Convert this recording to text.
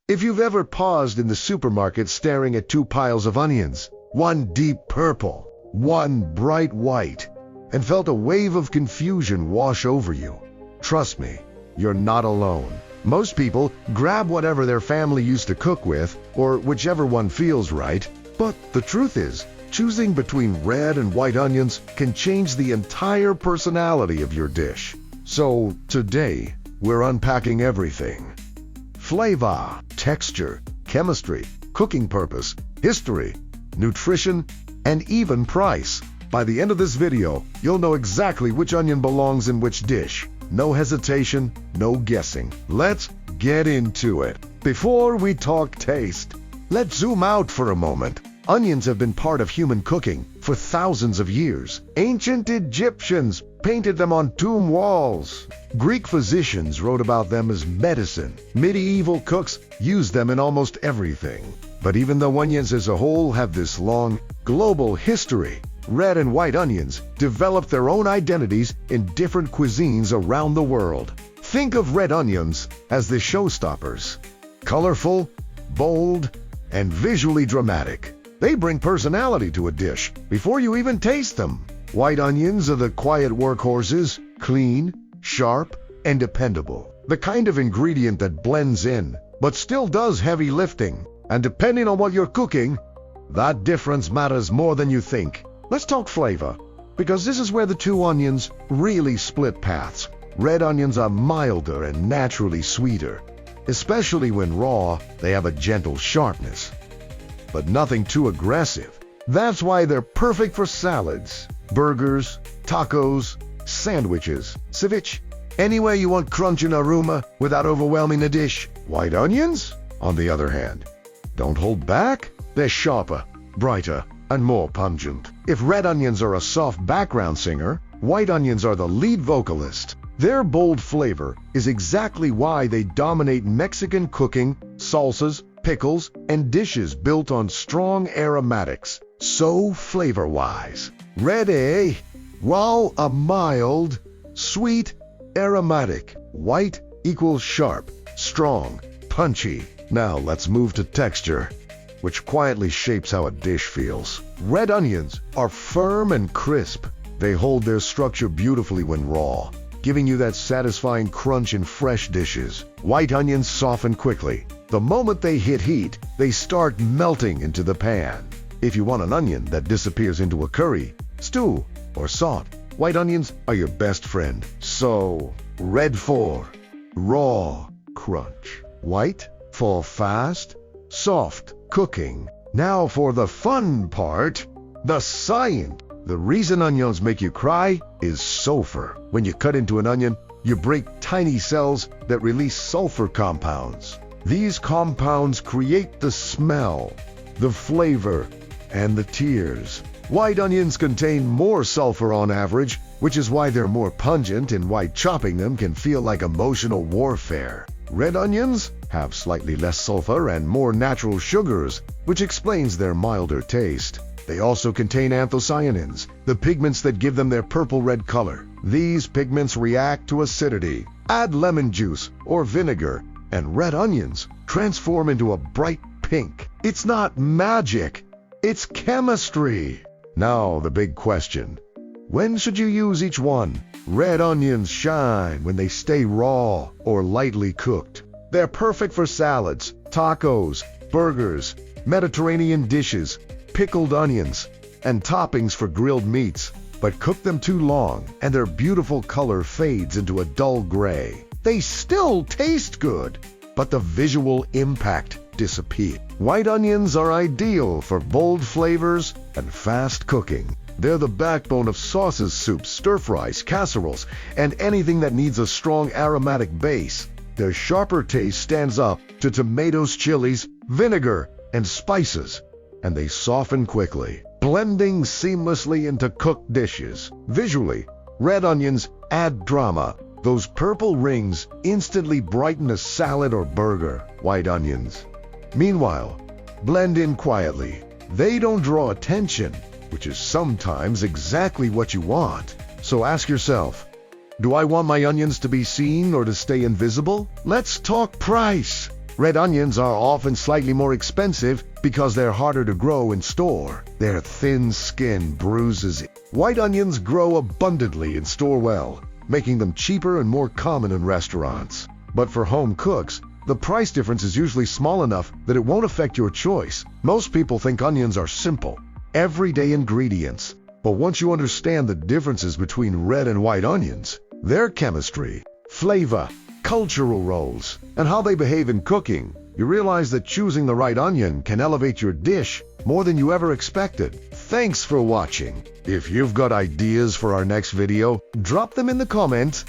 If you've ever paused in the supermarket staring at two piles of onions, one deep purple, one bright white, and felt a wave of confusion wash over you, trust me, you're not alone. Most people grab whatever their family used to cook with, or whichever one feels right, but the truth is, choosing between red and white onions can change the entire personality of your dish. So today, we're unpacking everything. Flavor, texture, chemistry, cooking purpose, history, nutrition, and even price. By the end of this video, you'll know exactly which onion belongs in which dish. No hesitation, no guessing. Let's get into it. Before we talk taste, let's zoom out for a moment. Onions have been part of human cooking for thousands of years. Ancient Egyptians painted them on tomb walls. Greek physicians wrote about them as medicine. Medieval cooks used them in almost everything. But even though onions as a whole have this long, global history, red and white onions developed their own identities in different cuisines around the world. Think of red onions as the showstoppers. Colorful, bold, and visually dramatic. They bring personality to a dish before you even taste them. White onions are the quiet workhorses, clean, sharp, and dependable. The kind of ingredient that blends in, but still does heavy lifting. And depending on what you're cooking, that difference matters more than you think. Let's talk flavor, because this is where the two onions really split paths. Red onions are milder and naturally sweeter. Especially when raw, they have a gentle sharpness, but nothing too aggressive. That's why they're perfect for salads, burgers, tacos, sandwiches, ceviche. Any way you want crunch and aroma without overwhelming the dish. White onions, on the other hand, don't hold back. They're sharper, brighter, and more pungent. If red onions are a soft background singer, white onions are the lead vocalist. Their bold flavor is exactly why they dominate Mexican cooking, salsas, pickles, and dishes built on strong aromatics. So flavor-wise, red while a mild, sweet, aromatic. White equals sharp, strong, punchy. Now let's move to texture, which quietly shapes how a dish feels. Red onions are firm and crisp. They hold their structure beautifully when raw, giving you that satisfying crunch in fresh dishes. White onions soften quickly. The moment they hit heat, they start melting into the pan. If you want an onion that disappears into a curry, stew, or sauce, white onions are your best friend. So, red for raw crunch. White for fast, soft cooking. Now for the fun part, the science. The reason onions make you cry is sulfur. When you cut into an onion, you break tiny cells that release sulfur compounds. These compounds create the smell, the flavor, and the tears. White onions contain more sulfur on average, which is why they're more pungent and why chopping them can feel like emotional warfare. Red onions have slightly less sulfur and more natural sugars, which explains their milder taste. They also contain anthocyanins, the pigments that give them their purple-red color. These pigments react to acidity. Add lemon juice or vinegar, and red onions transform into a bright pink. It's not magic, it's chemistry. Now the big question. When should you use each one? Red onions shine when they stay raw or lightly cooked. They're perfect for salads, tacos, burgers, Mediterranean dishes, pickled onions, and toppings for grilled meats. But cook them too long, and their beautiful color fades into a dull gray. They still taste good, but the visual impact disappears. White onions are ideal for bold flavors and fast cooking. They're the backbone of sauces, soups, stir-fries, casseroles, and anything that needs a strong aromatic base. Their sharper taste stands up to tomatoes, chilies, vinegar, and spices, and they soften quickly, blending seamlessly into cooked dishes. Visually, red onions add drama. Those purple rings instantly brighten a salad or burger. White onions, meanwhile, blend in quietly. They don't draw attention, which is sometimes exactly what you want. So ask yourself, do I want my onions to be seen or to stay invisible? Let's talk price. Red onions are often slightly more expensive because they're harder to grow and store. Their thin skin bruises. White onions grow abundantly and store well, making them cheaper and more common in restaurants. But for home cooks, the price difference is usually small enough that it won't affect your choice. Most people think onions are simple, everyday ingredients. But once you understand the differences between red and white onions, their chemistry, flavor, cultural roles, and how they behave in cooking, you realize that choosing the right onion can elevate your dish more than you ever expected. Thanks for watching. If you've got ideas for our next video, drop them in the comments